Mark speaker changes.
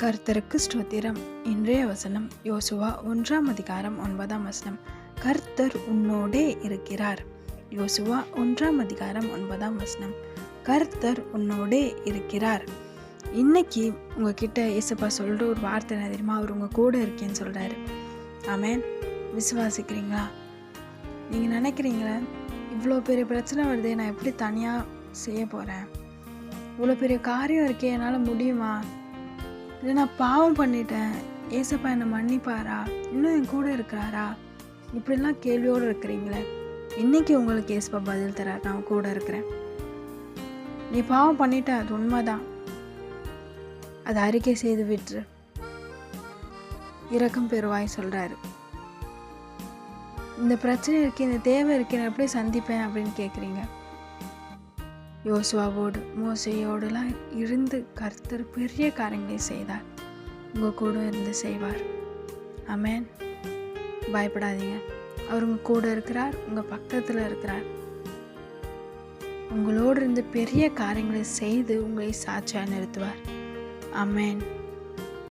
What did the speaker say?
Speaker 1: கர்த்தருக்கு ஸ்தோத்திரம். இன்றைய வசனம் யோசுவா 1:9. கர்த்தர் உன்னோடே இருக்கிறார். யோசுவா 1:9. கர்த்தர் உன்னோடே இருக்கிறார். இன்னைக்கு உங்ககிட்ட இயேசுப்பா சொல்கிற ஒரு வார்த்தை என்ன தெரியுமா? அவர் உங்கள் கூட இருக்கேன்னு சொல்கிறாரு. ஆமென். விசுவாசிக்கிறீங்களா? நீங்கள் நினைக்கிறீங்களா, இவ்வளோ பெரிய பிரச்சனை வருது, நான் எப்படி தனியாக செய்ய போகிறேன்? இவ்வளோ பெரிய காரியம் இருக்கே, என்னால் முடியுமா? இல்லை நான் பாவம் பண்ணிட்டேன், ஏசப்பா என்னை மன்னிப்பாரா? இன்னும் என் கூட இருக்கிறாரா? இப்படிலாம் கேள்வியோடு இருக்கிறீங்களே, இன்னைக்கு உங்களுக்கு ஏசப்பா பதில் தரார். நான் கூட இருக்கிறேன். நீ பாவம் பண்ணிட்ட, அது உண்மைதான். அதை அறிக்கை செய்து விட்டுரு, இரக்கம் பெறுவாய் சொல்கிறாரு. இந்த பிரச்சனை இருக்கு, இந்த தேவை இருக்கு, நான் எப்படி சந்திப்பேன் அப்படின்னு கேட்குறீங்க. யோசுவாவோடு மோசையோடுலாம் இருந்து கர்த்தர் பெரிய காரியங்களை செய்தார். உங்கள் கூட இருந்து செய்வார். ஆமென். பயப்படாதீங்க. அவர் உங்கள் கூட இருக்கிறார், உங்கள் பக்கத்தில் இருக்கிறார். உங்களோடு இருந்து பெரிய காரியங்களை செய்து உங்களை சாட்சியாக நிறுத்துவார். ஆமென்.